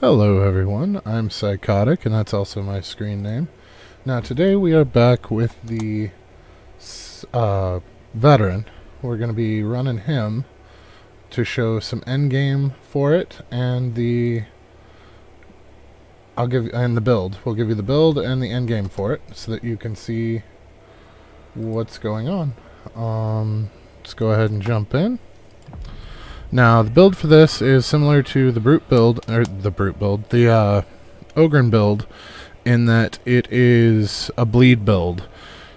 Hello everyone, I'm Psychotic, and that's also my screen name. Now today we are back with the veteran. We're going to be running him to show some endgame for it, and the build. We'll give you the build and the endgame for it, so that you can see what's going on. Let's go ahead and jump in. Now, the build for this is similar to the the Ogren build, in that it is a bleed build.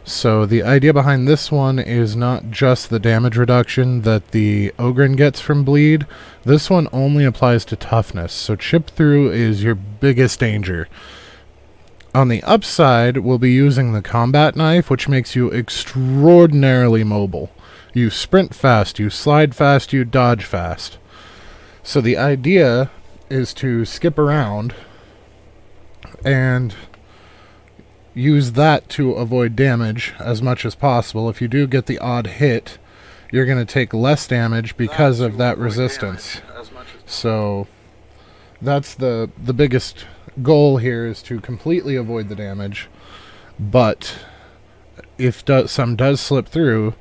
So the idea behind this one is not just the damage reduction that the Ogren gets from bleed. This one only applies to toughness, so chip through is your biggest danger. On the upside, we'll be using the combat knife, which makes you extraordinarily mobile. You sprint fast, you slide fast, you dodge fast. So the idea is to skip around and use that to avoid damage as much as possible. If you do get the odd hit, you're going to take less damage because of that resistance. So that's the biggest goal here, is to completely avoid the damage. But if some does slip through,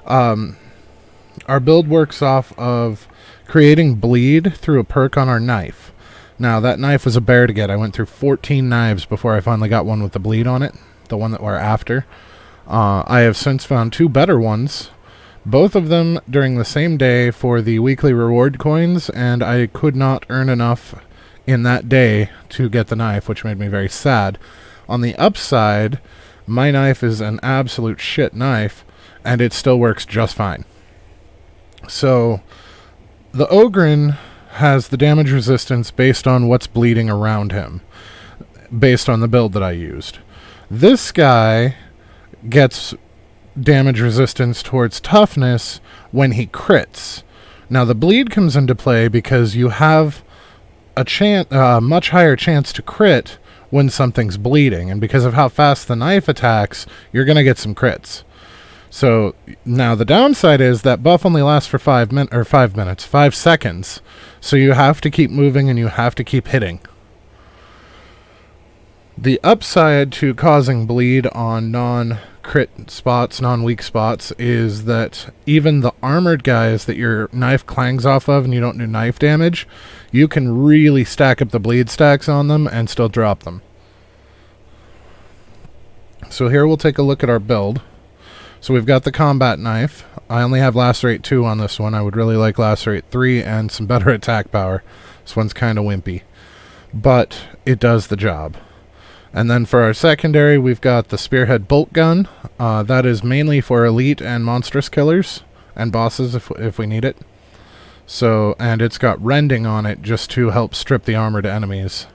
our build works off of creating bleed through a perk on our knife. Now, that knife was a bear to get. I went through 14 knives before I finally got one with the bleed on it, the one that we're after. I have since found two better ones, both of them during the same day for the weekly reward coins, and I could not earn enough in that day to get the knife, which made me very sad. On the upside, my knife is an absolute shit knife, and it still works just fine. So, the Ogren has the damage resistance based on what's bleeding around him, based on the build that I used. This guy gets damage resistance towards toughness when he crits. Now, the bleed comes into play because you have a much higher chance to crit when something's bleeding, and because of how fast the knife attacks, you're going to get some crits. So now the downside is that buff only lasts for 5 seconds. So you have to keep moving and you have to keep hitting. The upside to causing bleed on non-crit spots, non-weak spots, is that even the armored guys that your knife clangs off of and you don't do knife damage, you can really stack up the bleed stacks on them and still drop them. So here we'll take a look at our build. So we've got the combat knife. I only have Lacerate 2 on this one. I would really like Lacerate 3 and some better attack power. This one's kind of wimpy, but it does the job. And then for our secondary, we've got the Spearhead Bolt Gun. That is mainly for elite and monstrous killers and bosses if we need it. So, and it's got rending on it just to help strip the armor to enemies.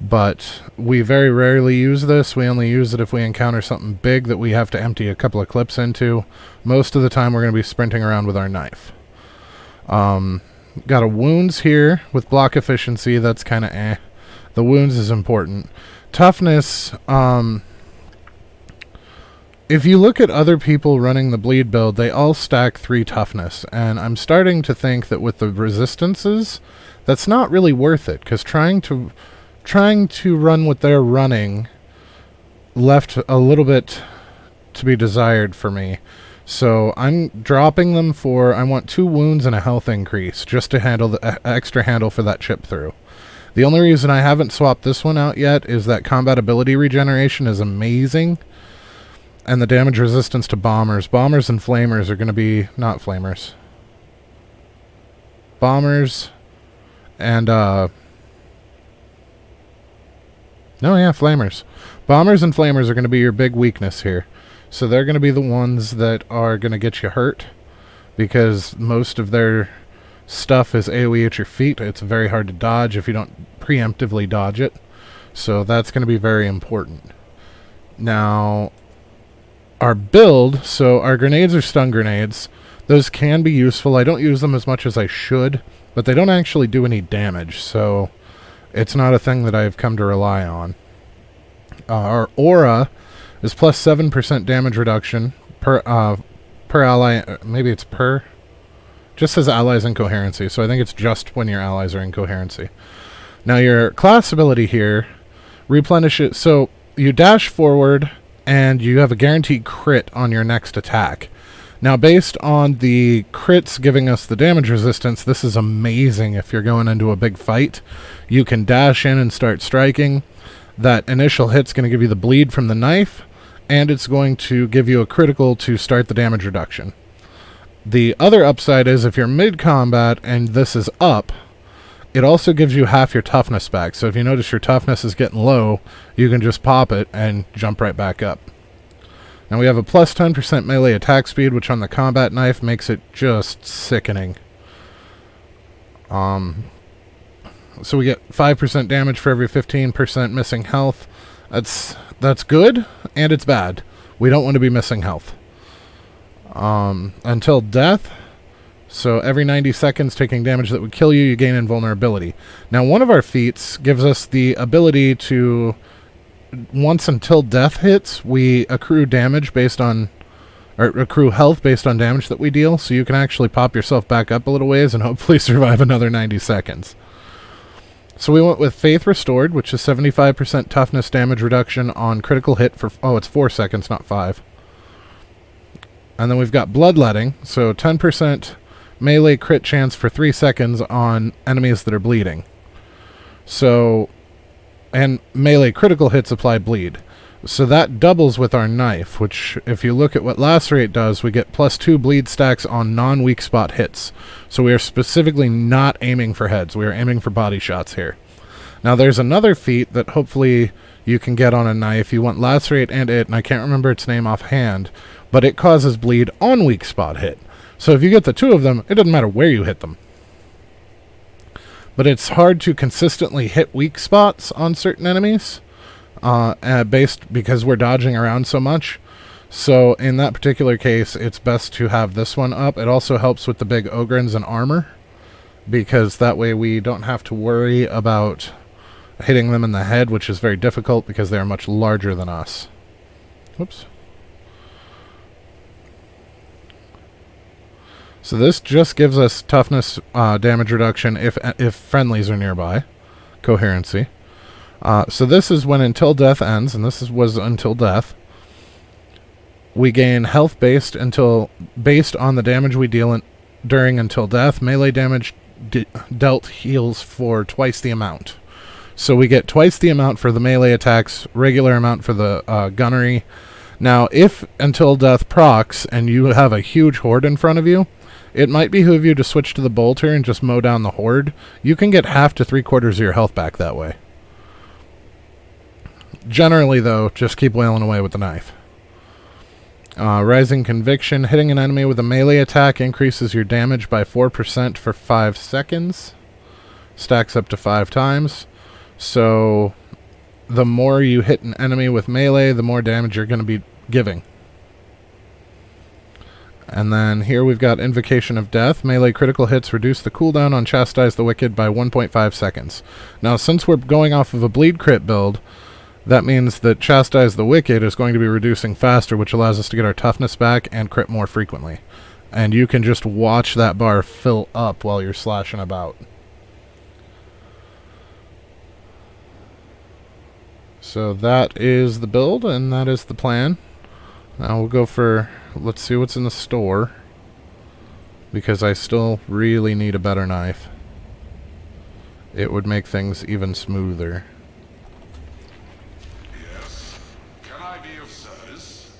But we very rarely use this. We only use it if we encounter something big that we have to empty a couple of clips into. Most of the time we're going to be sprinting around with our knife. Got a wounds here with block efficiency. That's kind of eh. The wounds is important. Toughness, if you look at other people running the bleed build, they all stack 3 toughness. And I'm starting to think that with the resistances, that's not really worth it, because trying to run what they're running left a little bit to be desired for me. So I'm dropping them for, I want 2 wounds and a health increase, just to handle the extra handle for that chip through. The only reason I haven't swapped this one out yet is that combat ability regeneration is amazing, and the damage resistance to bombers. Bombers and flamers are going to be, not flamers. Bombers and, flamers. Bombers and flamers are going to be your big weakness here. So they're going to be the ones that are going to get you hurt, because most of their stuff is AoE at your feet. It's very hard to dodge if you don't preemptively dodge it. So that's going to be very important. Now, our build, so our grenades are stun grenades. Those can be useful. I don't use them as much as I should, but they don't actually do any damage, so it's not a thing that I've come to rely on. Our aura is plus 7% damage reduction per ally. Maybe it's per. Just says allies in coherency, so I think it's just when your allies are in coherency. Now your class ability here replenishes, so you dash forward and you have a guaranteed crit on your next attack. Now based on the crits giving us the damage resistance, this is amazing if you're going into a big fight. You can dash in and start striking. That initial hit's going to give you the bleed from the knife, and it's going to give you a critical to start the damage reduction. The other upside is if you're mid-combat and this is up, it also gives you half your toughness back. So if you notice your toughness is getting low, you can just pop it and jump right back up. Now we have a plus 10% melee attack speed, which on the combat knife makes it just sickening. So we get 5% damage for every 15% missing health. That's good, and it's bad. We don't want to be missing health. Until death. So every 90 seconds taking damage that would kill you, you gain invulnerability. Now one of our feats gives us the ability to, once until death hits, we accrue damage based on, or accrue health based on damage that we deal. So you can actually pop yourself back up a little ways and hopefully survive another 90 seconds. So we went with Faith Restored, which is 75% toughness damage reduction on critical hit for, oh, it's 4 seconds, not 5. And then we've got Bloodletting, so 10% melee crit chance for 3 seconds on enemies that are bleeding. So, and melee critical hits apply bleed. So that doubles with our knife, which if you look at what Lacerate does, we get plus 2 bleed stacks on non-weak spot hits. So we are specifically not aiming for heads. We are aiming for body shots here. Now there's another feat that hopefully you can get on a knife. You want Lacerate and it, and I can't remember its name offhand, but it causes bleed on weak spot hit. So if you get the two of them, it doesn't matter where you hit them. But it's hard to consistently hit weak spots on certain enemies, because we're dodging around so much. So in that particular case, it's best to have this one up. It also helps with the big Ogrins and armor, because that way we don't have to worry about hitting them in the head, which is very difficult because they are much larger than us. Whoops. So this just gives us toughness damage reduction if friendlies are nearby. Coherency. So this is when until death ends, and was until death. We gain health based on the damage we deal during until death. Melee damage dealt heals for twice the amount. So we get twice the amount for the melee attacks, regular amount for the gunnery. Now, if until death procs and you have a huge horde in front of you, it might behoove you to switch to the bolter and just mow down the horde. You can get half to 3/4 of your health back that way. Generally, though, just keep wailing away with the knife. Rising Conviction. Hitting an enemy with a melee attack increases your damage by 4% for 5 seconds. Stacks up to 5 times. So, the more you hit an enemy with melee, the more damage you're going to be giving. And then here we've got Invocation of Death. Melee critical hits reduce the cooldown on Chastise the Wicked by 1.5 seconds. Now, since we're going off of a bleed crit build, that means that Chastise the Wicked is going to be reducing faster, which allows us to get our toughness back and crit more frequently. And you can just watch that bar fill up while you're slashing about. So that is the build, and that is the plan. Now we'll go for, let's see what's in the store, because I still really need a better knife. It would make things even smoother. Yes. Can I be of service?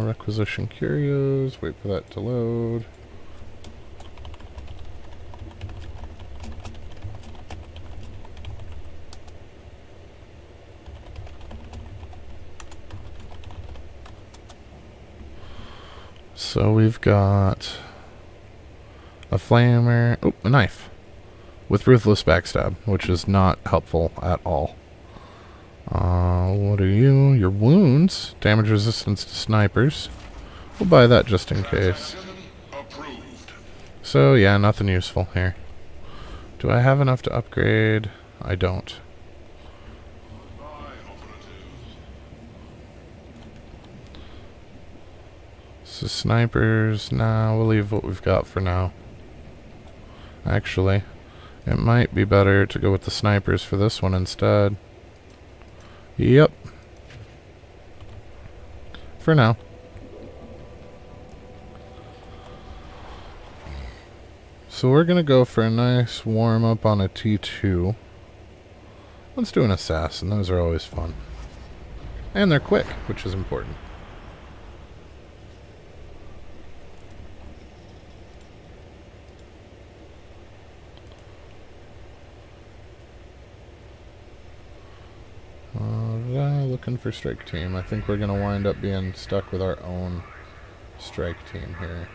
Requisition curios. Wait for that to load. So we've got a flamer, oh, a knife with ruthless backstab, which is not helpful at all. What are you? Your wounds, damage resistance to snipers. We'll buy that just in case. So yeah, nothing useful here. Do I have enough to upgrade? I don't. So snipers, nah, we'll leave what we've got for now. Actually, it might be better to go with the snipers for this one instead. Yep. For now. So we're going to go for a nice warm-up on a T2. Let's do an assassin. Those are always fun. And they're quick, which is important. Looking for strike team. I think we're going to wind up being stuck with our own strike team here.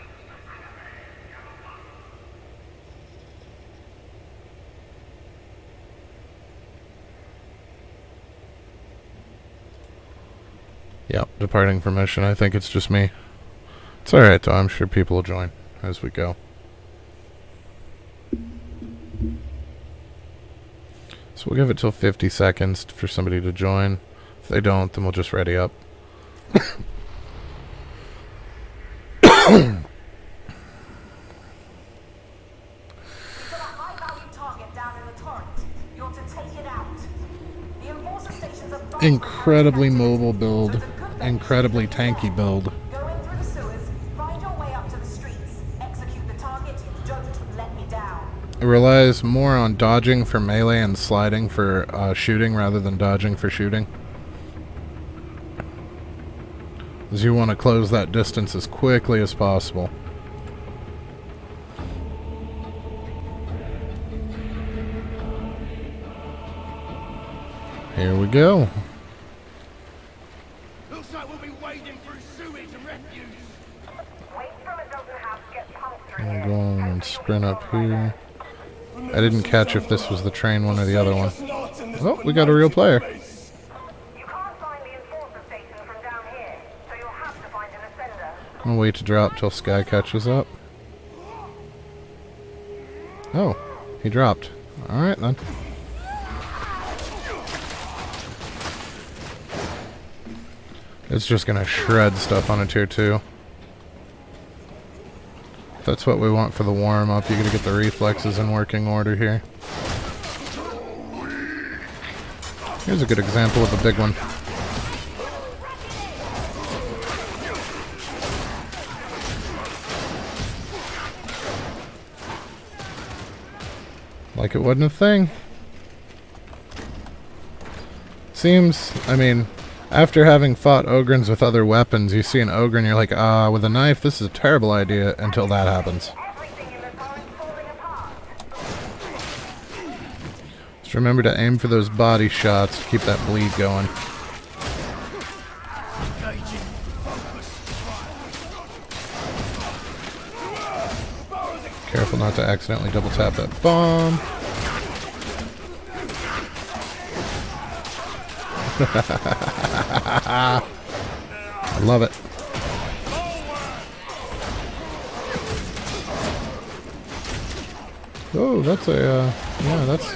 Yep, departing from mission. I think it's just me. It's alright though, I'm sure people will join as we go. So we'll give it till 50 seconds for somebody to join. If they don't, then we'll just ready up. Incredibly mobile build, incredibly tanky build. Go in through the sewers, find your way up to the streets, execute the target, don't let me down. It relies more on dodging for melee and sliding for shooting rather than dodging for shooting. As you want to close that distance as quickly as possible. Here we go. Looks like we'll be wading through sewage and refuse. I'll go on and sprint up here. I didn't catch if this was the train one or the other one. Oh, we got a real player. You can't find the enforcer station from down here, so you'll have to find an ascender. I'll wait to drop till Sky catches up. Oh, he dropped. Alright then. It's just gonna shred stuff on a tier 2. That's what we want for the warm-up. You gotta get the reflexes in working order here. Here's a good example of a big one. Like it wasn't a thing. Seems, I mean, after having fought Ogrins with other weapons, you see an Ogre and you're like, ah, with a knife, this is a terrible idea, until that happens. Just remember to aim for those body shots to keep that bleed going. Careful not to accidentally double tap that bomb. I love it. Oh, that's a, yeah, that's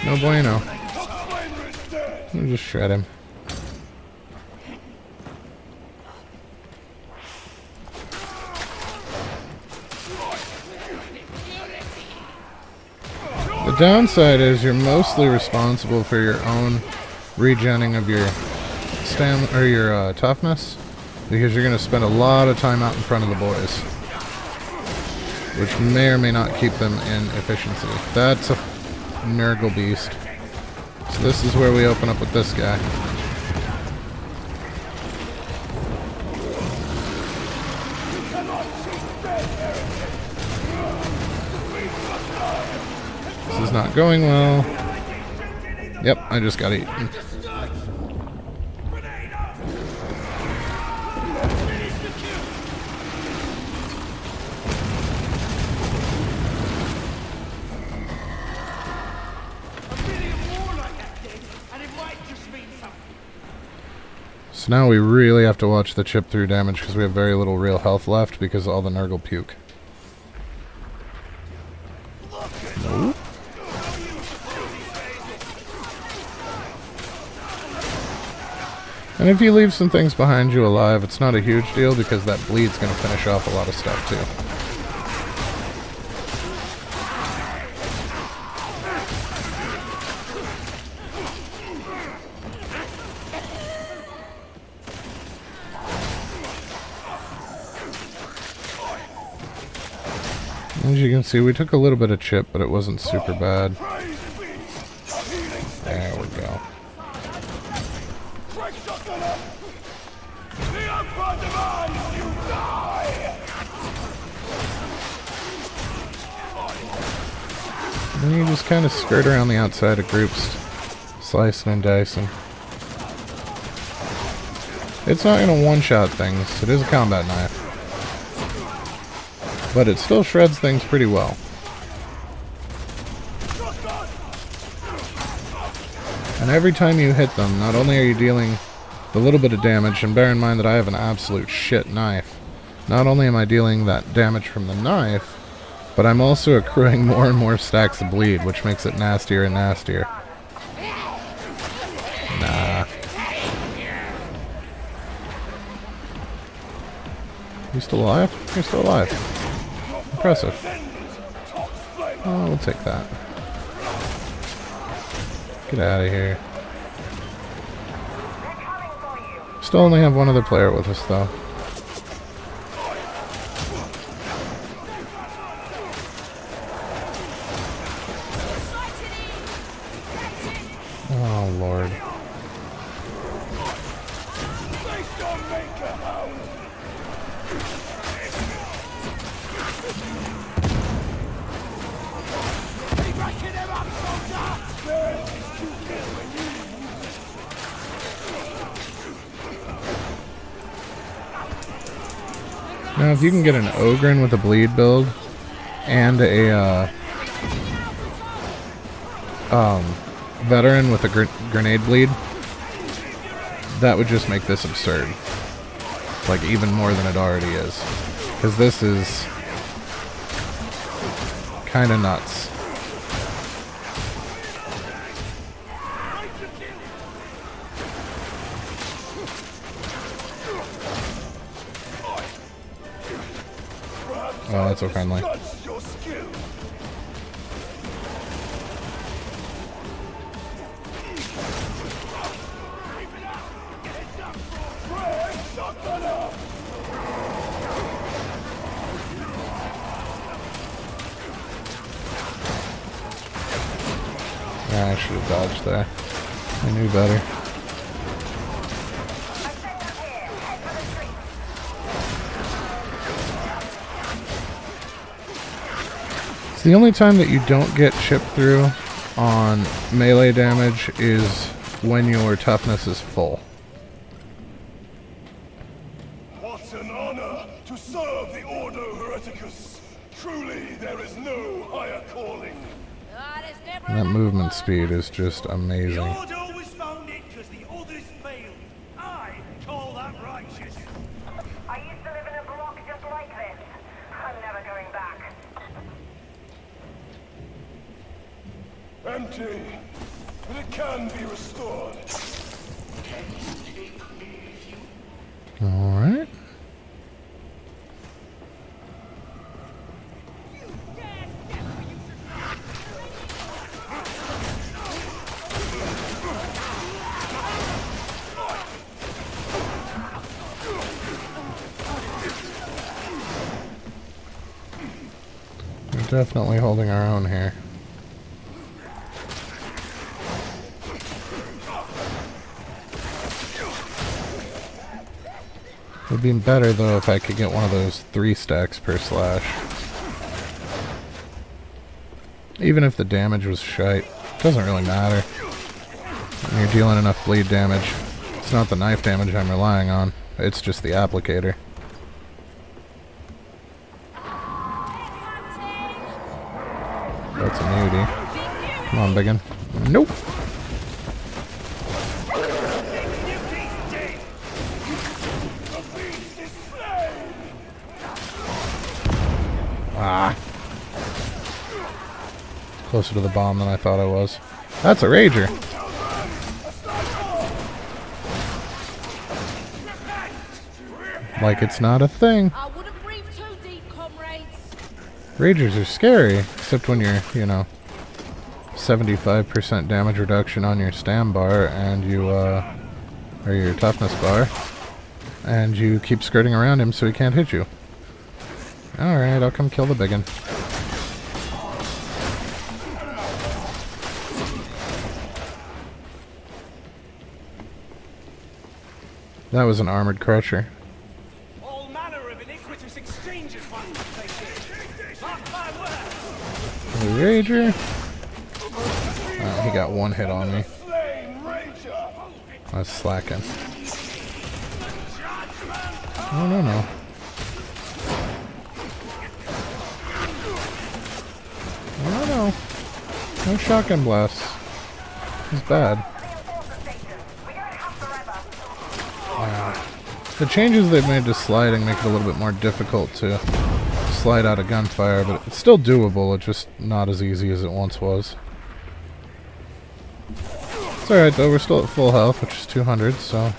no bueno. I'll just shred him. The downside is you're mostly responsible for your own regenning of your stamina or your toughness, because you're going to spend a lot of time out in front of the boys, which may or may not keep them in efficiency. That's a Nurgle beast. So this is where we open up with this guy. This is not going well. Yep, I just got eaten. So now we really have to watch the chip through damage because we have very little real health left because all the Nurgle puke. Nope. And if you leave some things behind you alive, it's not a huge deal because that bleed's going to finish off a lot of stuff too. As you can see, we took a little bit of chip, but it wasn't super bad. There we go. And then you just kind of skirt around the outside of groups, slicing and dicing. It's not going to one-shot things. It is a combat knife. But it still shreds things pretty well. And every time you hit them, not only are you dealing a little bit of damage, and bear in mind that I have an absolute shit knife. Not only am I dealing that damage from the knife, but I'm also accruing more and more stacks of bleed, which makes it nastier and nastier. Nah. You still alive? You're still alive. Impressive. Oh, we'll take that. Get out of here. Still only have one other player with us, though. Oh, Lord. Now, if you can get an Ogren with a bleed build and a veteran with a grenade bleed, that would just make this absurd. Like, even more than it already is. Because this is kind of nuts. Oh, that's so friendly. I should have dodged there. I knew better. The only time that you don't get chipped through on melee damage is when your toughness is full. What an honor to serve the Ordo Hereticus. Truly, there is no higher calling. And that movement speed is just amazing. The Order always found it because the others failed. I call that righteous. I used to live in a block just like this. I'm never going back. Empty, but it can be restored. Alright. We're definitely holding our own here. It would be better, though, if I could get one of those 3 stacks per slash. Even if the damage was shite, it doesn't really matter. When you're dealing enough bleed damage, it's not the knife damage I'm relying on, it's just the applicator. That's a mutie. Come on, biggin. Nope! Ah. Closer to the bomb than I thought I was. That's a rager. Like it's not a thing. I wouldn't breathe too deep, comrades. Ragers are scary, except when you're, 75% damage reduction on your stam bar and you, or your toughness bar, and you keep skirting around him so he can't hit you. Alright, I'll come kill the biggin. That was an armored crusher. All manner of iniquitous exchanges must take place. Mark my word. The Rager. He got one hit on me. Slain Ranger. I was slacking. Oh, no, no. Oh, no. No shotgun blasts. It's bad. The changes they've made to sliding make it a little bit more difficult to slide out of gunfire, but it's still doable. It's just not as easy as it once was. It's alright though, we're still at full health, which is 200, so...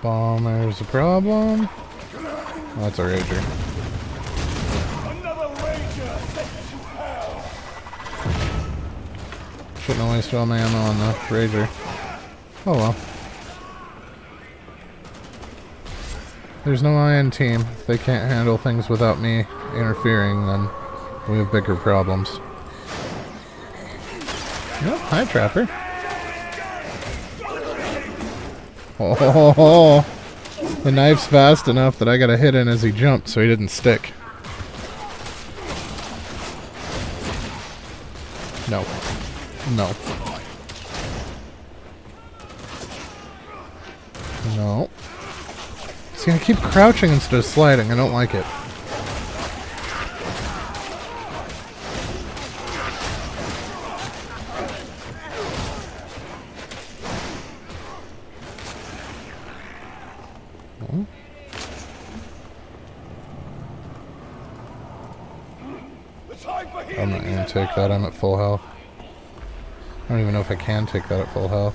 Bomber's a problem. Oh, that's a Rager. Another Ranger sent to hell. Shouldn't have wasted all my ammo on the Rager. Oh well. There's no iron team. If they can't handle things without me interfering, then we have bigger problems. Yep, hi Trapper. Oh, the knife's fast enough that I got a hit in as he jumped, so he didn't stick. No. No. No. See, I keep crouching instead of sliding. I don't like it. I'm not gonna take that. I'm at full health. I don't even know if I can take that at full health.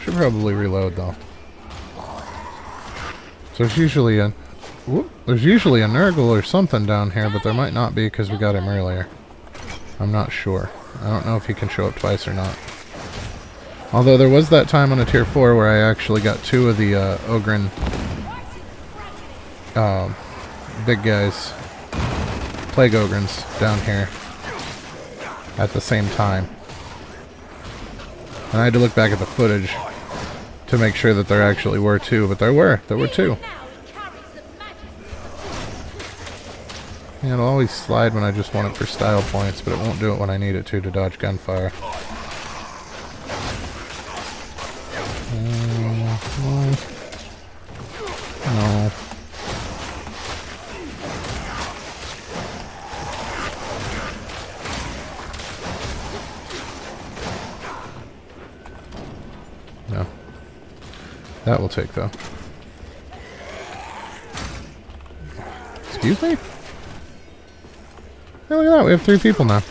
Should probably reload though. So there's usually a Nurgle or something down here, but there might not be because we got him earlier. I'm not sure. I don't know if he can show up twice or not. Although there was that time on a tier 4 where I actually got 2 of the Ogren big guys, Plague Ogrens, down here at the same time. And I had to look back at the footage to make sure that there actually were 2, but there were 2. Yeah, it'll always slide when I just want it for style points, but it won't do it when I need it to dodge gunfire. No. No. That will take, though. Excuse me? Oh, look at that. We have 3 people now.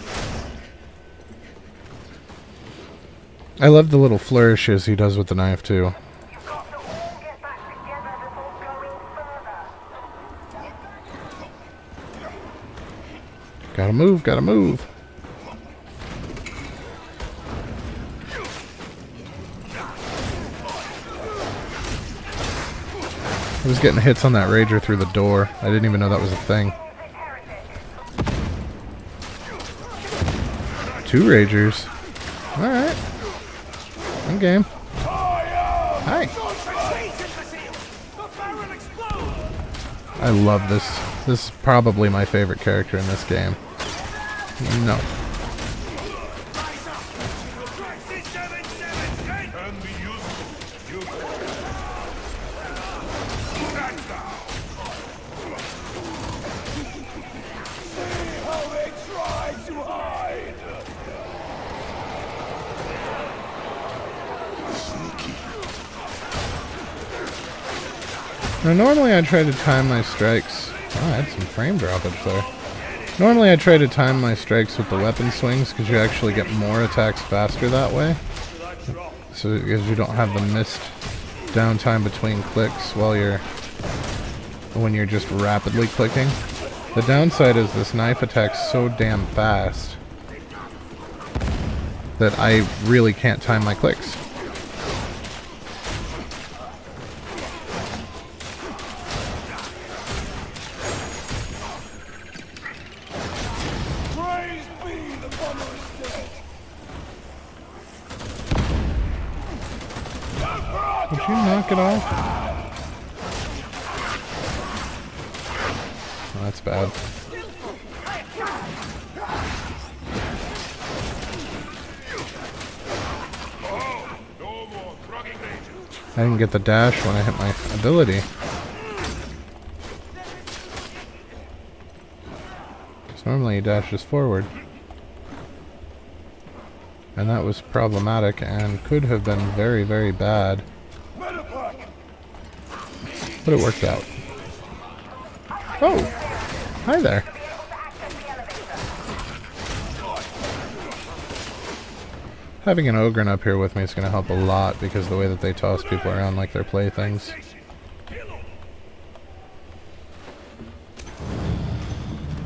I love the little flourishes he does with the knife, too. Gotta move, gotta move. I was getting hits on that Rager through the door. I didn't even know that was a thing. 2 Ragers. Alright. Endgame. Hi. I love this. This is probably my favorite character in this game. No. Now, normally I try to time my strikes. Oh, I had some frame droppage there. Normally I try to time my strikes with the weapon swings because you actually get more attacks faster that way. So because you don't have the missed downtime between clicks when you're just rapidly clicking. The downside is this knife attacks so damn fast that I really can't time my clicks. Praise be, the bomber is dead. Would you knock it off? Oh, that's bad. I didn't get the dash when I hit my ability. So normally he dashes forward. And that was problematic and could have been very, very bad. But it worked out. Oh! Hi there. Having an Ogren up here with me is going to help a lot because of the way that they toss people around like they're playthings.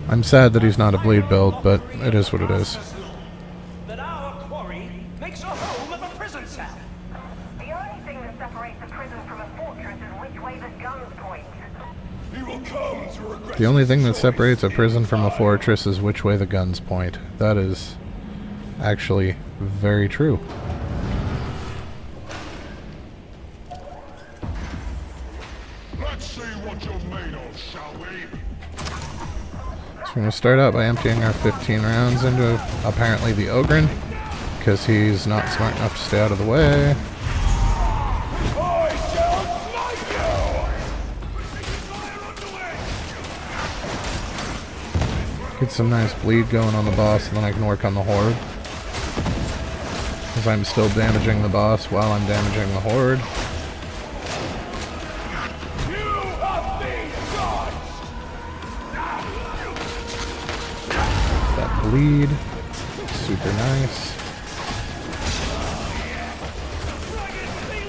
I'm sad that he's not a bleed build, but it is what it is. That our quarry makes a home of a prison cell. The only thing that separates a prison from a fortress is which way the guns point. He will come to regret. The only thing that separates a prison from a fortress is which way the guns point. That is actually very true. Let's see what you're made of, shall we? So we're going to start out by emptying our 15 rounds into apparently the Ogren, because he's not smart enough to stay out of the way. I shall smite you! Get some nice bleed going on the boss, and then I can work on the Horde. Because I'm still damaging the boss while I'm damaging the Horde. You have been gods! That bleed. Super nice.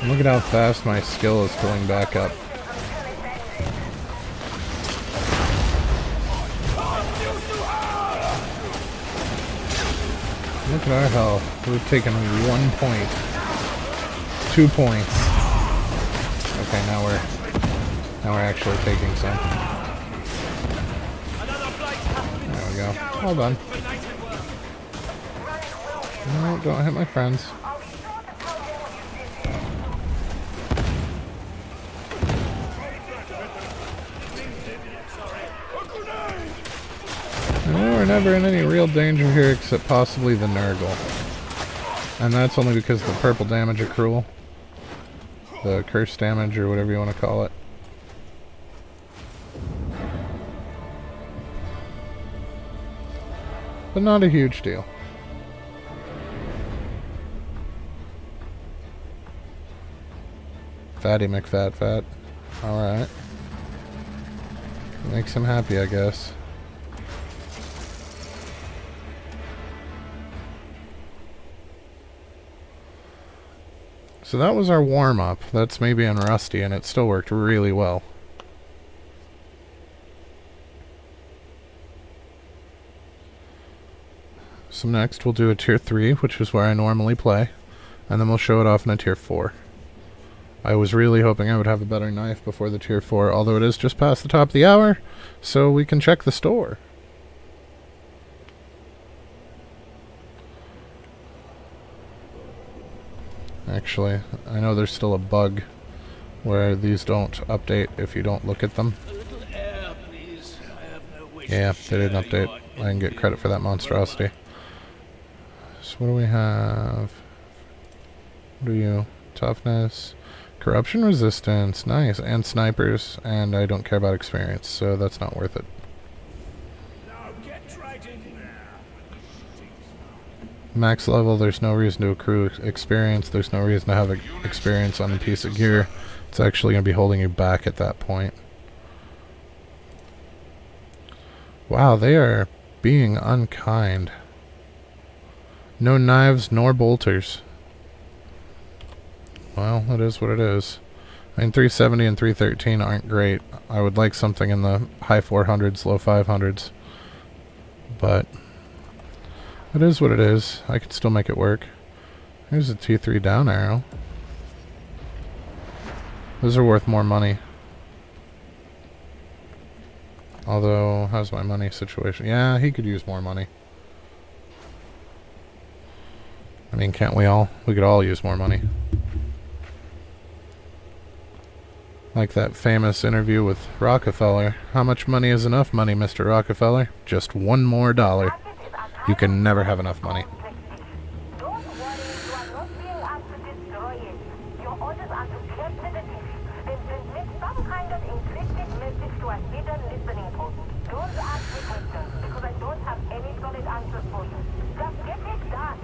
And look at how fast my skill is filling back up. Look at our health. We've taken 1 point. 2 points. Okay, now we're actually taking some. There we go. Hold on. No, don't hit my friends. No, we're never in any real danger here except possibly the Nurgle. And that's only because the purple damage accrual. The curse damage or whatever you want to call it. But not a huge deal. Fatty McFat. Alright. Makes him happy, I guess. So that was our warm-up. That's me being rusty, and it still worked really well. So next we'll do a tier 3, which is where I normally play, and then we'll show it off in a tier 4. I was really hoping I would have a better knife before the tier 4, although it is just past the top of the hour, so we can check the store. Actually, I know there's still a bug where these don't update if you don't look at them. Yeah, they didn't update. I didn't get credit for that monstrosity. So what do we have? What do you? Toughness, corruption resistance, nice, and snipers, and I don't care about experience, so that's not worth it. Max level, there's no reason to accrue experience, there's no reason to have experience on a piece of gear. It's actually going to be holding you back at that point. Wow, they are being unkind. No knives nor bolters. Well, it is what it is. I mean, 370 and 313 aren't great. I would like something in the high 400s, low 500s. But It is what it is. I could still make it work. Here's a T3 down arrow. Those are worth more money. Although, how's my money situation? Yeah, he could use more money. I mean, can't we all? We could all use more money. Like that famous interview with Rockefeller. How much money is enough money, Mr. Rockefeller? Just one more dollar. You can never have enough money. Don't worry, you are not being asked to destroy it. Your orders are to capture the thief, then transmit some kind of encrypted message to a hidden listening post. Don't ask me questions, because I don't have any solid answers for you. Just get it done.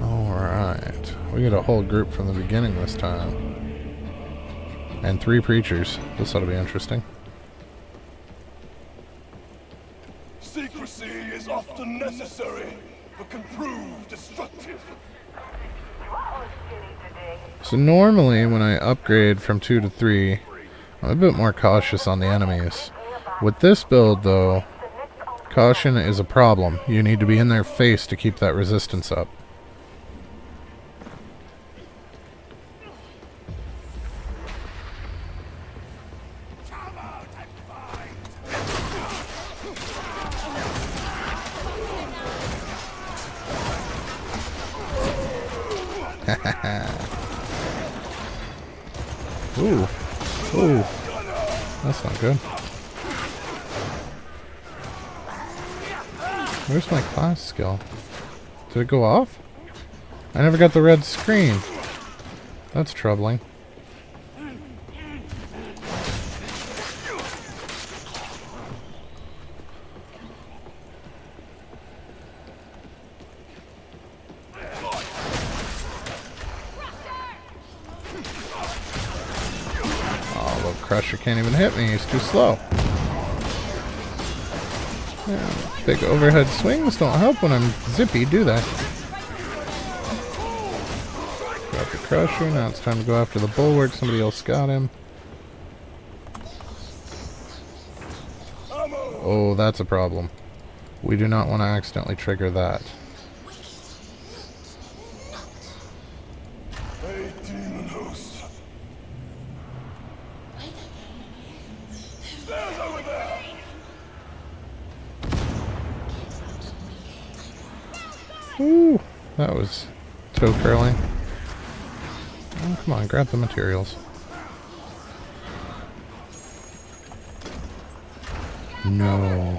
Alright. We get a whole group from the beginning this time. And 3 preachers. This ought to be interesting. Secrecy is often necessary, but can prove destructive. So normally when I upgrade from 2 to 3, I'm a bit more cautious on the enemies. With this build though, caution is a problem. You need to be in their face to keep that resistance up. Ooh. Ooh. That's not good. Where's my class skill? Did it go off? I never got the red screen. That's troubling. Crusher can't even hit me, he's too slow. Yeah, big overhead swings don't help when I'm zippy, do they? Got the Crusher, now it's time to go after the Bulwark, somebody else got him. Oh, that's a problem. We do not want to accidentally trigger that. A demon host. There's over there! Ooh, that was toe curling. Oh, come on, grab the materials. No.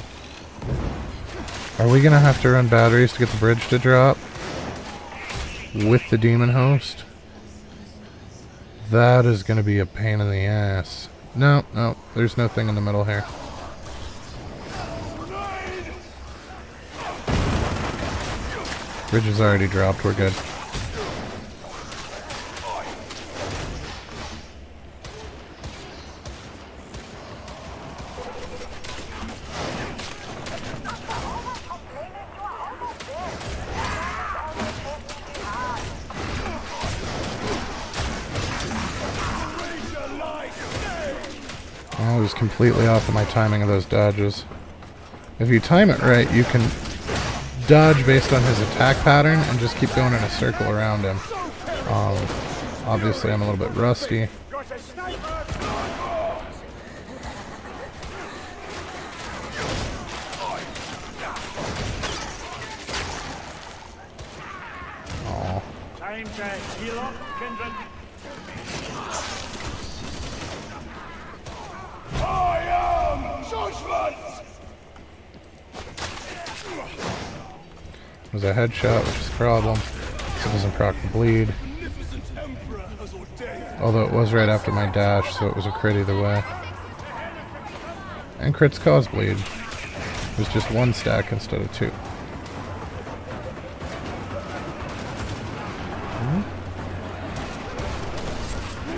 Are we gonna have to run batteries to get the bridge to drop? With the demon host? That is gonna be a pain in the ass. No, no, there's no thing in the middle here. Bridge is already dropped, we're good. I was completely off of my timing of those dodges. If you time it right, you can dodge based on his attack pattern and just keep going in a circle around him. Obviously I'm a little bit rusty. Oh. Time to heal up, kindred. I am judgment! It was a headshot, which is a problem. So it doesn't proc the bleed. Magnificent Emperor has ordained. Although it was right after my dash, so it was a crit either way. And crits cause bleed. It was just 1 stack instead of 2. The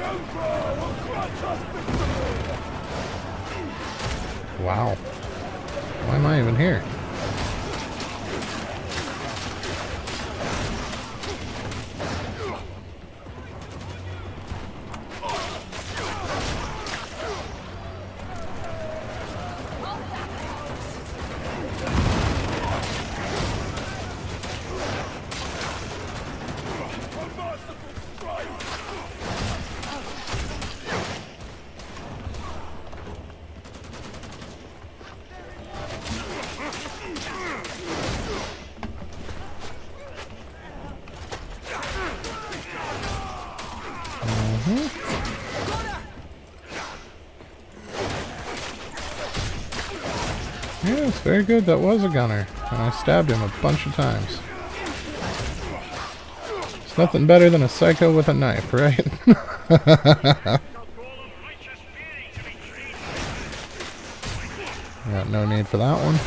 Emperor will grant us victory! Wow. Why am I even here? Yes, very good. That was a gunner. And I stabbed him a bunch of times. It's nothing better than a psycho with a knife, right? Got no need for that one.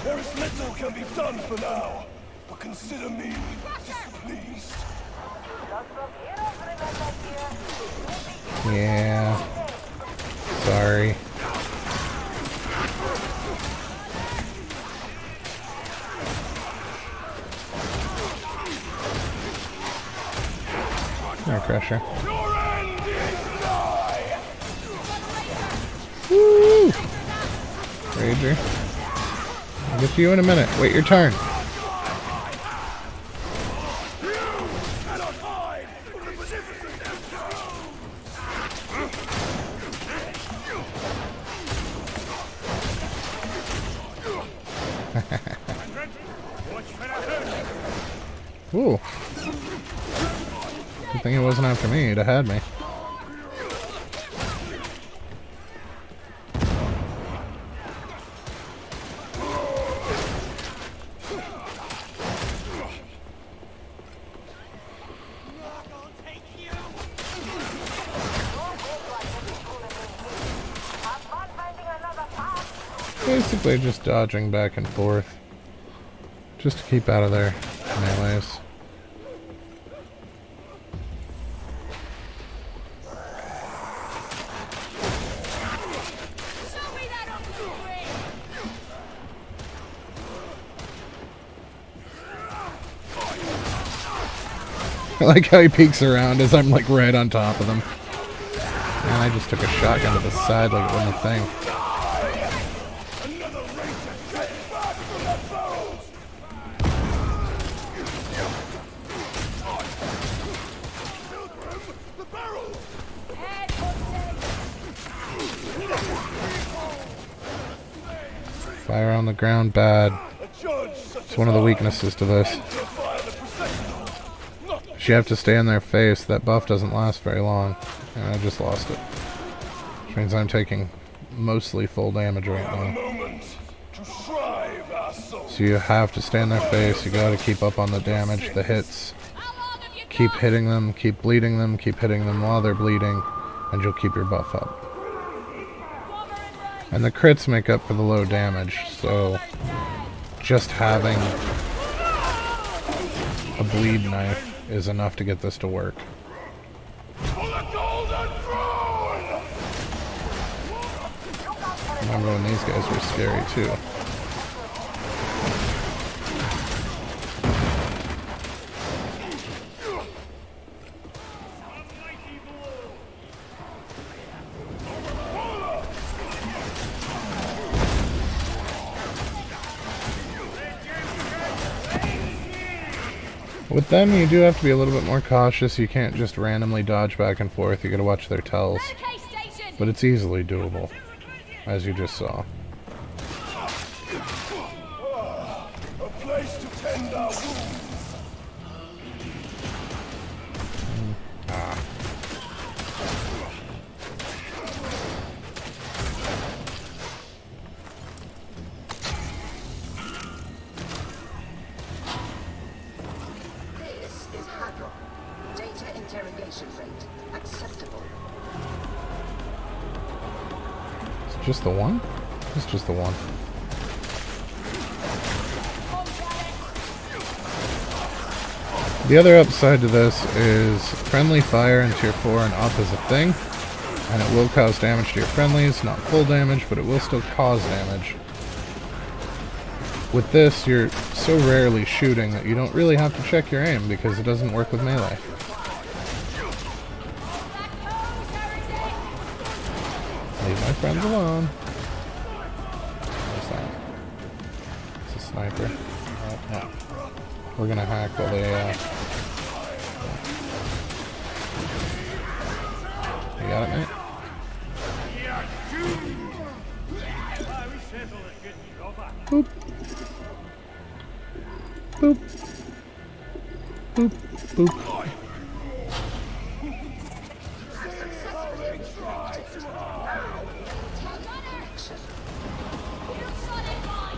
There is little can be done for now, but consider me displeased. Yeah. Sorry. There, Crusher. Your end is nigh! Woo! Rager. I'll get to you in a minute. Wait your turn. Cannot hide from the beneficent Ooh. Good thing it wasn't after me. He'd have had me. Basically just dodging back and forth. Just to keep out of their melees. I like how he peeks around as I'm like right on top of them. And I just took a shotgun to the side like it wasn't a thing. Fire on the ground, bad. It's one of the weaknesses to this. You have to stay in their face. That buff doesn't last very long. And I just lost it. Which means I'm taking mostly full damage right now. So you have to stay in their face. You gotta keep up on the damage, the hits. Keep hitting them, keep bleeding them, keep hitting them while they're bleeding, and you'll keep your buff up. And the crits make up for the low damage, so just having a bleed knife is enough to get this to work. Remember when these guys were scary too. With them, you do have to be a little bit more cautious. You can't just randomly dodge back and forth. You gotta watch their tells. But it's easily doable, as you just saw. A place to tend our wounds. Interrogation rate acceptable. It's just the one? It's just the one. The other upside to this is friendly fire in tier 4 and up is a thing. And it will cause damage to your friendlies, not full damage, but it will still cause damage. With this, you're so rarely shooting that you don't really have to check your aim because it doesn't work with melee. Leave my friends alone. What's that? It's a sniper. Oh, yeah. We're gonna hack while they, You got it, mate? Boop. Boop. Boop. Boop.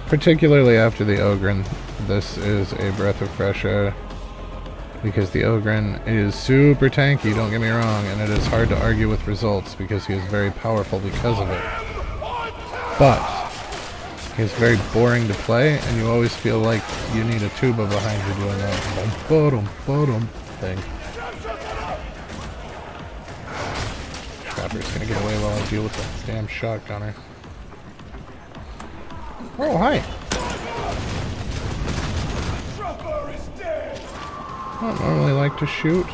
Particularly after the Ogren, this is a breath of fresh air. Because the Ogren is super tanky, don't get me wrong, and it is hard to argue with results because he is very powerful because of it. But he's very boring to play, and you always feel like you need a tuba behind you doing that bottom thing. Trapper's gonna get away while I deal with the damn shotgunner. Oh, hi! I don't normally like to shoot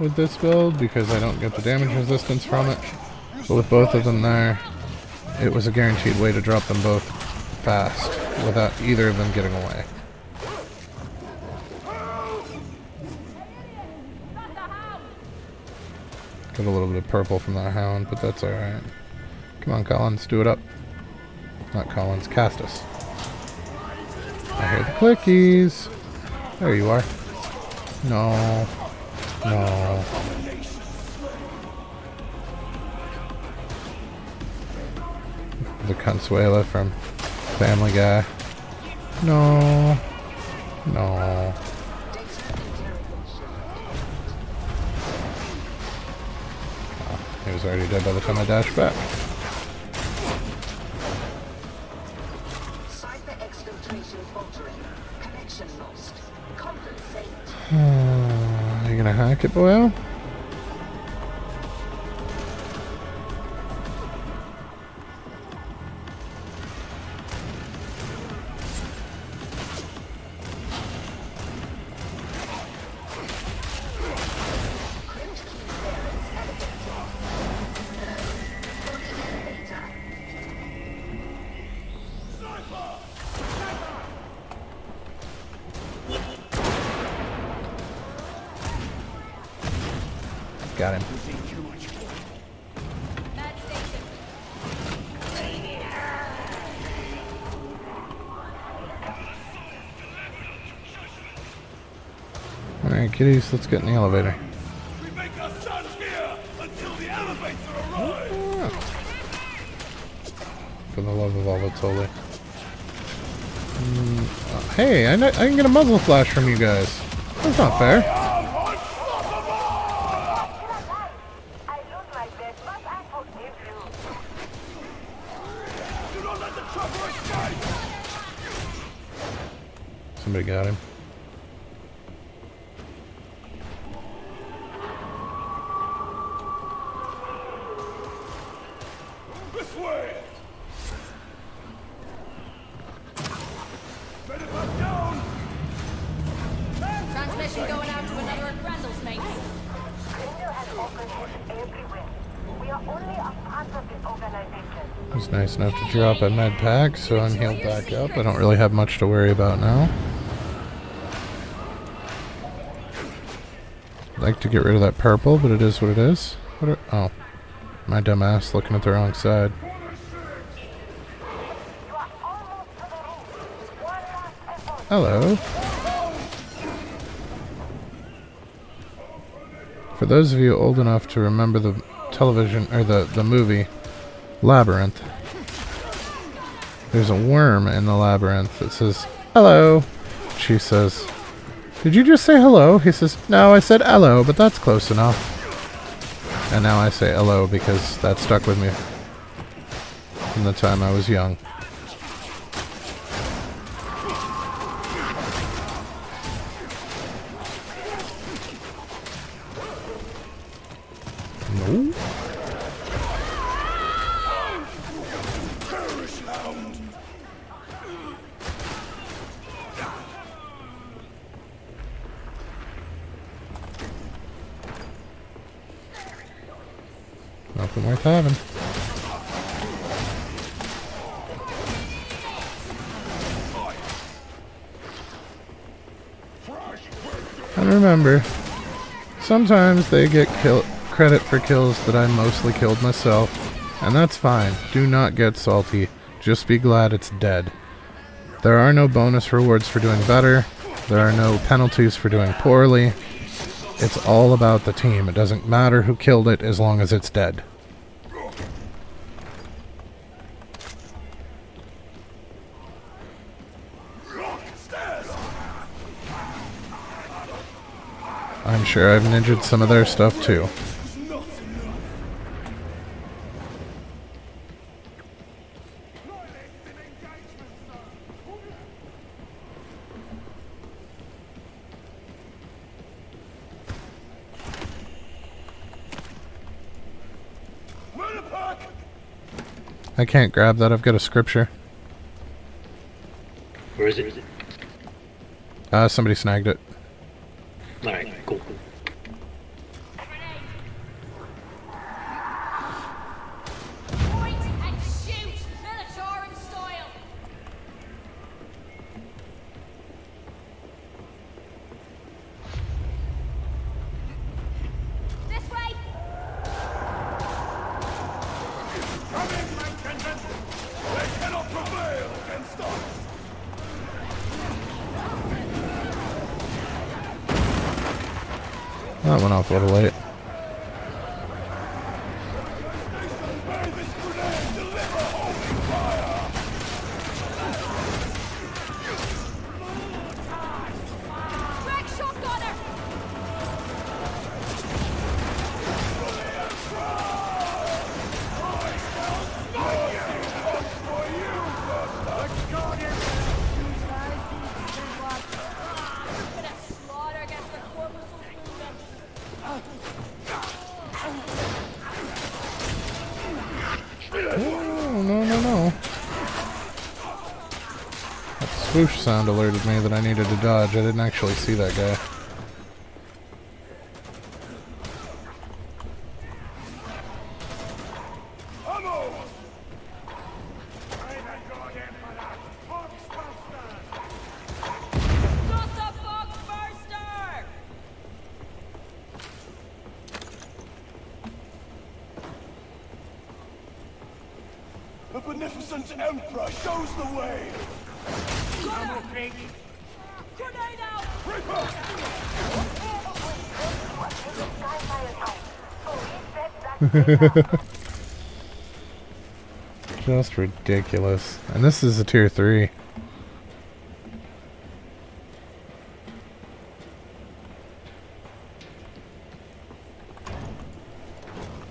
with this build because I don't get the damage resistance from it, but with both of them there, it was a guaranteed way to drop them both fast without either of them getting away. Got a little bit of purple from that hound, but that's alright. Come on, Collins, do it up. Not Collins, Castus. I hear the clickies. There you are. No. No. The Consuela from Family Guy. No. No. Oh, he was already dead by the time I dashed back. Are you gonna hack it, boyo? Got him. Alright, kiddies, let's get in the elevator. We make our sons here until the elevator arrives. For the love of all that's holy. Hey, I can get a muzzle flash from you guys. That's not fair. Somebody got him. This way. Better back down. Transmission going out to another of Randall's mates. Grendel has operatives everywhere. We are only a part of this organization. He's nice enough to drop a med pack, so I'm healed back up. I don't really have much to worry about now. I'd like to get rid of that purple, but it is what it is. Oh, my dumb ass looking at the wrong side. Hello. For those of you old enough to remember the television, or the movie Labyrinth, there's a worm in the labyrinth that says, hello. She says, did you just say hello? He says, no, I said hello, but that's close enough. And now I say hello because that stuck with me from the time I was young. No. Nothing worth having. And remember, sometimes they get credit for kills that I mostly killed myself, and that's fine. Do not get salty. Just be glad it's dead. There are no bonus rewards for doing better. There are no penalties for doing poorly. It's all about the team. It doesn't matter who killed it as long as it's dead. I'm sure I've ninja'd some of their stuff too. I can't grab that, I've got a scripture. Where is it? Somebody snagged it. Alright, cool. Point and shoot! Military style! This way! They cannot prevail against us! That went off a little late. May this grenade deliver holy fire! Greg shotgunner! Gonna slaughter against the corpus Oh, no. That swoosh sound alerted me that I needed to dodge. I didn't actually see that guy. Ammo! Not the box burster! The beneficent Emperor shows the way! Grenade out! Just ridiculous. And this is a tier 3.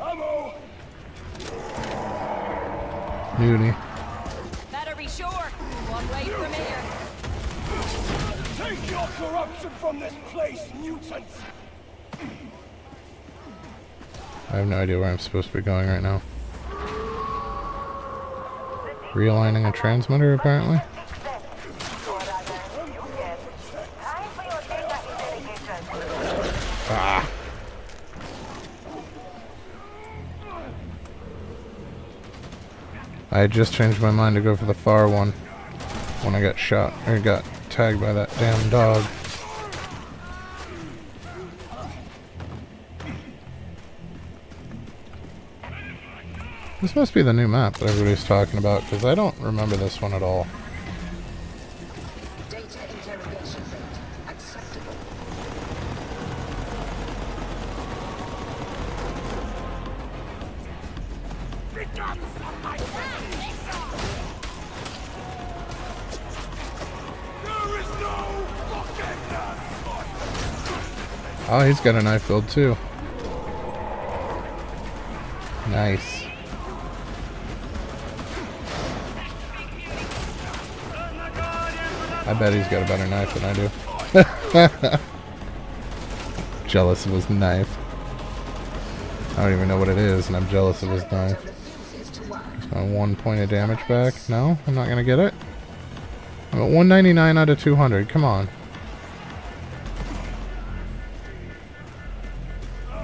Ammo! Beauty. Better be sure. One way from here. Take your corruption from this place, mutants! I have no idea where I'm supposed to be going right now. Realigning a transmitter, apparently. Ah. I had just changed my mind to go for the far one when I got shot, or got tagged by that damn dog. This must be the new map that everybody's talking about, because I don't remember this one at all. Data interrogation rate acceptable. There is no forgiveness! Oh, he's got a knife build too. Nice. I bet he's got a better knife than I do. Jealous of his knife. I don't even know what it is, and I'm jealous of his knife. It's my 1 point of damage back. No, I'm not gonna get it. I'm at 199 out of 200. Come on.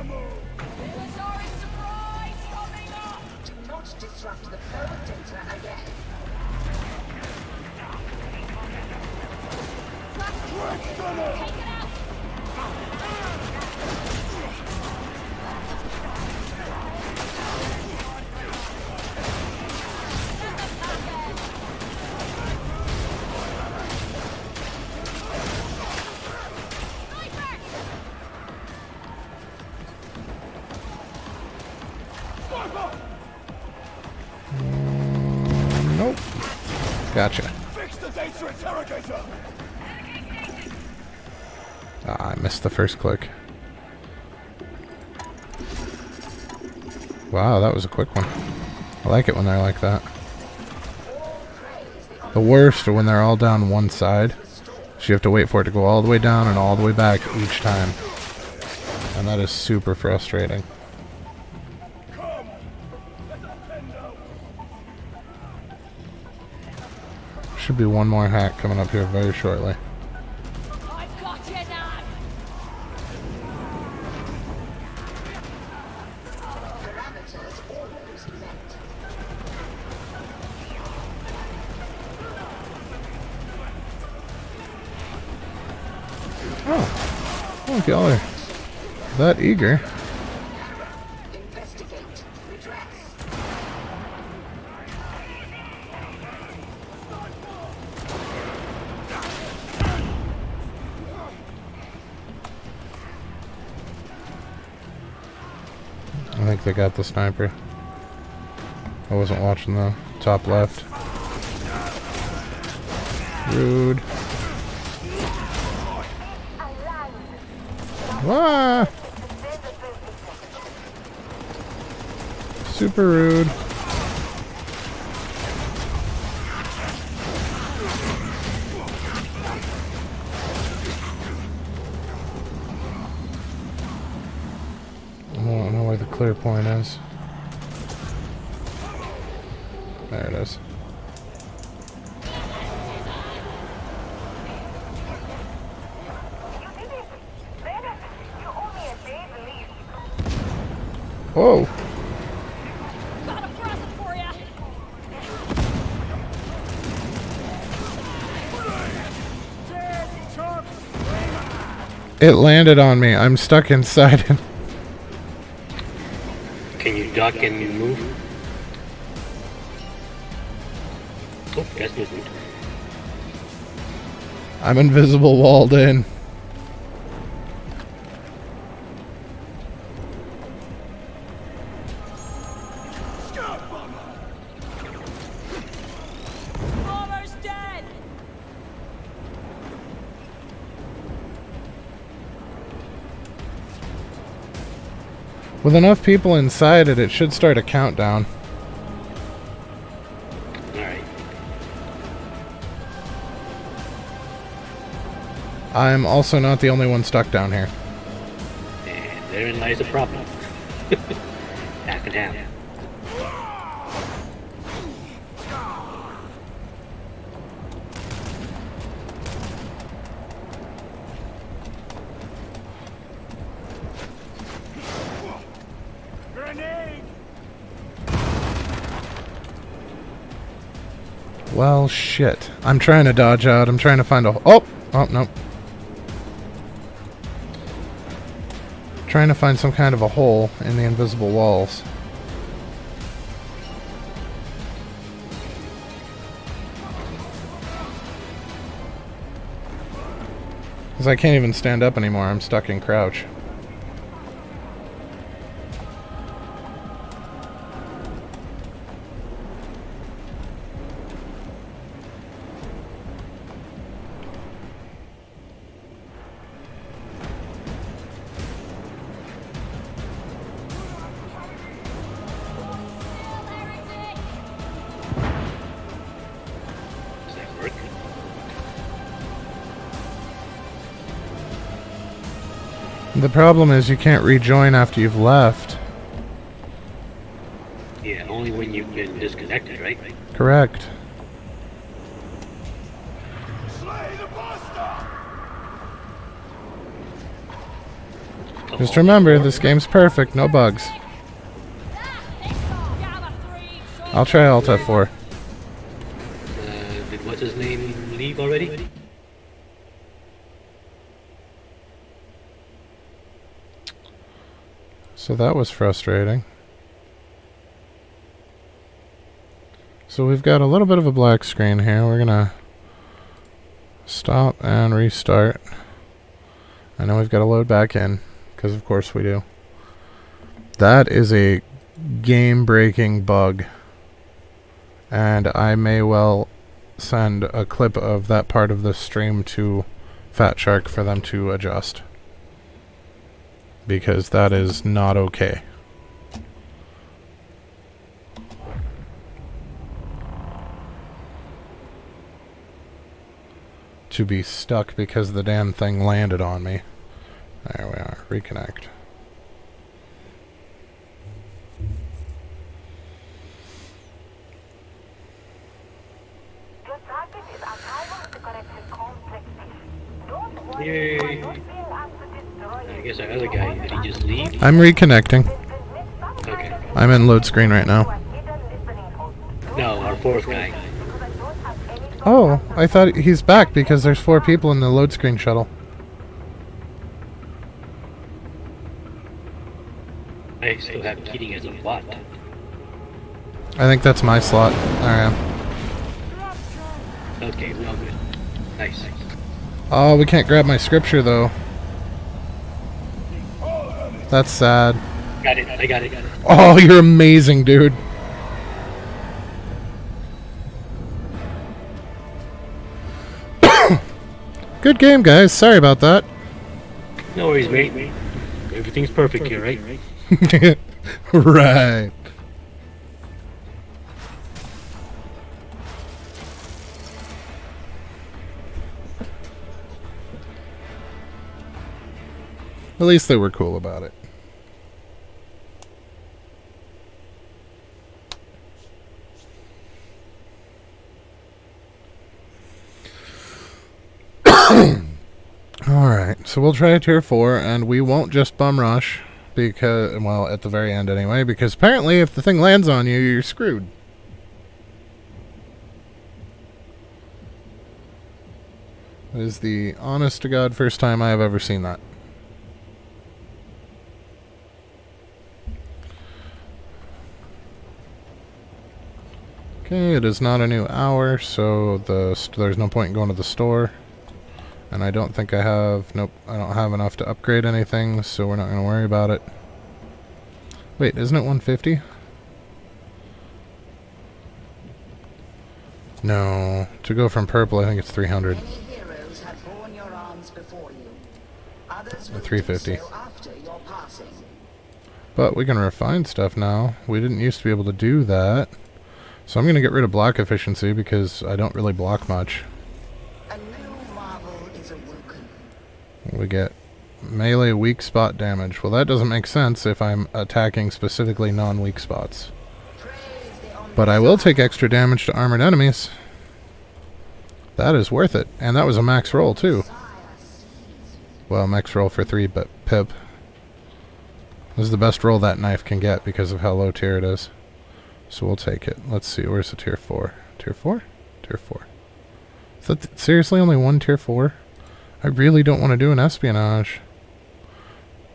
Military surprise coming Gotcha. Fix the data interrogator! Ah, I missed the first click. Wow, that was a quick one. I like it when they're like that. The worst are when they're all down one side. So you have to wait for it to go all the way down and all the way back each time. And that is super frustrating. Should be one more hack coming up here very shortly. I've got you now. Parameters almost met. Oh, y'all are that eager. Investigate. Redress. I think they got the sniper. I wasn't watching the top left. Rude. Ah! Super rude. I don't know where the clear point is. There it is. Whoa! Got a present for ya. It landed on me. I'm stuck inside it. Can you duck and move? Oh, that's movement. I'm invisible walled in. Bomber's dead. With enough people inside it, it should start a countdown. Alright. I'm also not the only one stuck down here. And therein lies the problem. Half and half. Well, shit. I'm trying to dodge out. I'm trying to find a... Oh! Oh, no. Trying to find some kind of a hole in the invisible walls. Because I can't even stand up anymore. I'm stuck in crouch. Does that work? The problem is you can't rejoin after you've left. Yeah, only when you've been disconnected, right? Correct. Slay the bastard! Just remember, this game's perfect. No bugs. Gamma 3. I'll try Alt F4. Did what's his name leave already? So that was frustrating. So we've got a little bit of a black screen here. We're gonna stop and restart. And then we've got to load back in, because of course we do. That is a game-breaking bug. And I may well send a clip of that part of the stream to Fat Shark for them to adjust. Because that is not okay. To be stuck because the damn thing landed on me. There we are. Reconnect. Your target is archival the corrected complex dish. Don't worry, Yay. you are not being asked to destroy I it. guess our other guy, did he just leave? I'm reconnecting. Transmit some kind Okay. of I'm in load screen right to now. a hidden listening post. No, our fourth guy. Because I don't have any Oh, I thought he's back because there's 4 people in the load screen shuttle. I still have Keating as a bot. I think that's my slot. There I am. Okay, well good. Nice. Oh, we can't grab my scripture though. That's sad. Got it, I got it. Oh, you're amazing, dude. Good game, guys. Sorry about that. No worries, mate. Everything's perfect here, right? Right. At least they were cool about it. Alright, so we'll try a tier 4, and we won't just bum rush, because, well, at the very end anyway, because apparently if the thing lands on you, you're screwed. It is the honest-to-God first time I have ever seen that. Okay, it is not a new hour, so there's no point in going to the store. And I don't think I have... Nope, I don't have enough to upgrade anything, so we're not going to worry about it. Wait, isn't it 150? No. To go from purple, I think it's 300. Many heroes have borne your arms before you. Others will 350. do so after your passing. But we can refine stuff now. We didn't used to be able to do that. So I'm going to get rid of block efficiency because I don't really block much. A new marvel is awoken. We get melee weak spot damage. Well, that doesn't make sense if I'm attacking specifically non-weak spots. Praise the But I will take extra damage to armored enemies. That is worth it. And that was a max roll, too. Well, max roll for 3, but pip. This is the best roll that knife can get because of how low tier it is. So we'll take it. Let's see, where's the tier 4? Tier 4? Tier 4. Is that seriously only one tier 4? I really don't want to do an espionage.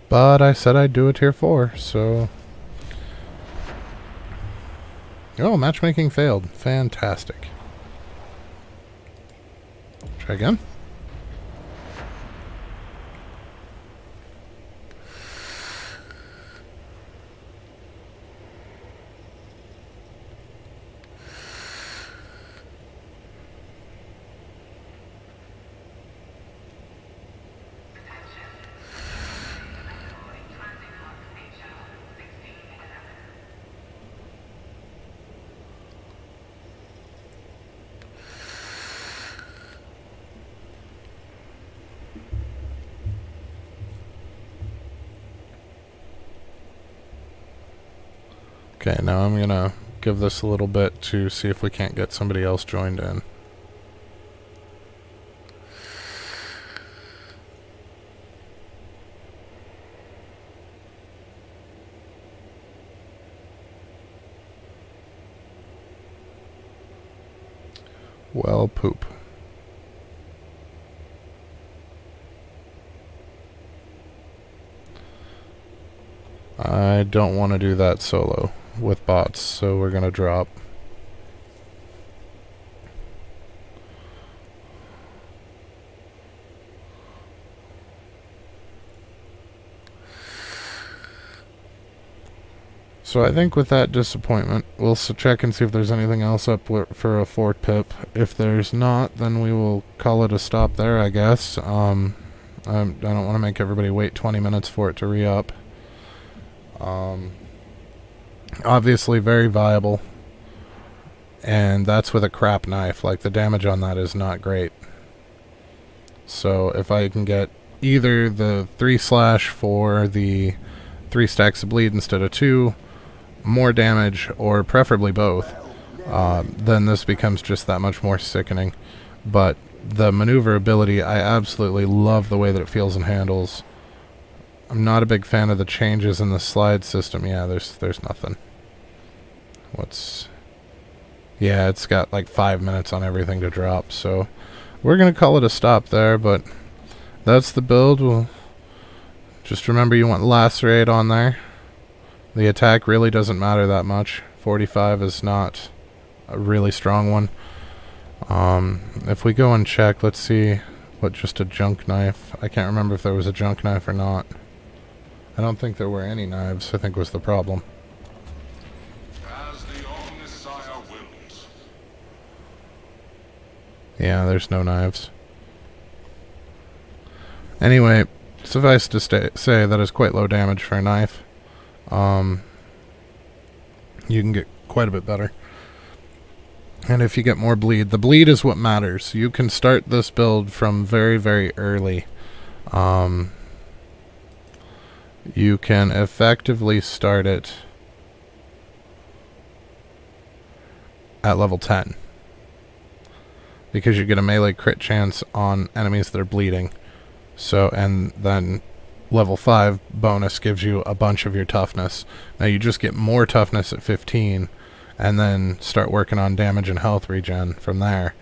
But I said I'd do a tier 4, so... Oh, matchmaking failed. Fantastic. Try again. Okay, now I'm gonna give this a little bit to see if we can't get somebody else joined in. Well, poop. I don't want to do that solo with bots, so we're gonna drop. So I think with that disappointment, we'll check and see if there's anything else up for a 4th pip. If there's not, then we will call it a stop there, I guess. I don't want to make everybody wait 20 minutes for it to re-up. Obviously very viable. And that's with a crap knife. Like, the damage on that is not great. So if I can get either the 3/ for the 3 stacks of bleed instead of 2, more damage, or preferably both, then this becomes just that much more sickening. But the maneuverability, I absolutely love the way that it feels and handles. I'm not a big fan of the changes in the slide system. Yeah, there's nothing. Yeah, it's got like 5 minutes on everything to drop, so we're gonna call it a stop there. But that's the build. We'll just remember, you want lacerate on there. The attack really doesn't matter that much. 45 is not a really strong one. If we go and check, let's see what just a junk knife. I can't remember if there was a junk knife or not. I don't think there were any knives, I think was the problem. As the Omnissiah wills. Yeah, there's no knives. Anyway, suffice to say that is quite low damage for a knife. You can get quite a bit better. And if you get more bleed, the bleed is what matters. You can start this build from very, very early. You can effectively start it at level 10. Because you get a melee crit chance on enemies that are bleeding. So, and then level 5 bonus gives you a bunch of your toughness. Now you just get more toughness at 15, and then start working on damage and health regen from there.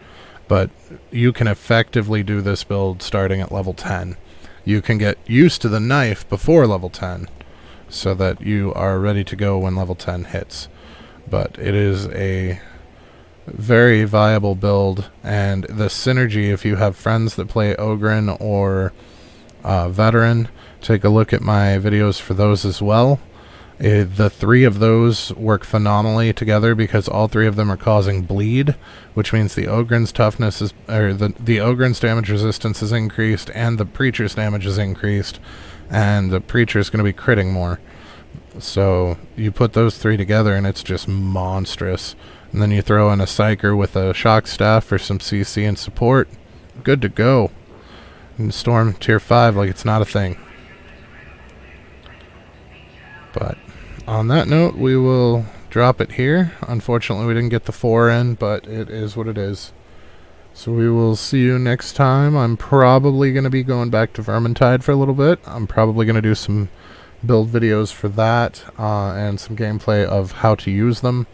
But you can effectively do this build starting at level 10. You can get used to the knife before level 10, so that you are ready to go when level 10 hits. But it is a very viable build, and the synergy, if you have friends that play Ogryn or Veteran, take a look at my videos for those as well. The 3 of those work phenomenally together because all 3 of them are causing bleed, which means the Ogryn's toughness is, or the Ogryn's damage resistance is increased, and the Preacher's damage is increased, and the Preacher is going to be critting more. So you put those 3 together and it's just monstrous. And then you throw in a Psyker with a Shock Staff for some CC and support. Good to go. And Storm tier 5 like it's not a thing. But on that note, we will drop it here. Unfortunately, we didn't get the 4 in, but it is what it is. So we will see you next time. I'm probably going to be going back to Vermintide for a little bit. I'm probably going to do some build videos for that, and some gameplay of how to use them.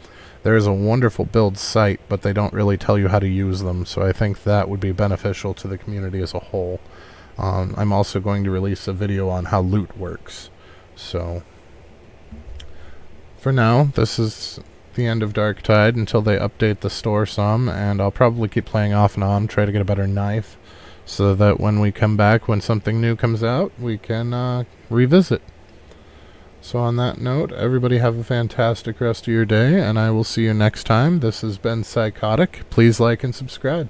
There is a wonderful build site, but they don't really tell you how to use them, so I think that would be beneficial to the community as a whole. I'm also going to release a video on how loot works. So for now, this is the end of Darktide until they update the store some, and I'll probably keep playing off and on, try to get a better knife, so that when we come back, when something new comes out, we can revisit. So on that note, everybody have a fantastic rest of your day, and I will see you next time. This has been Psychotic. Please like and subscribe.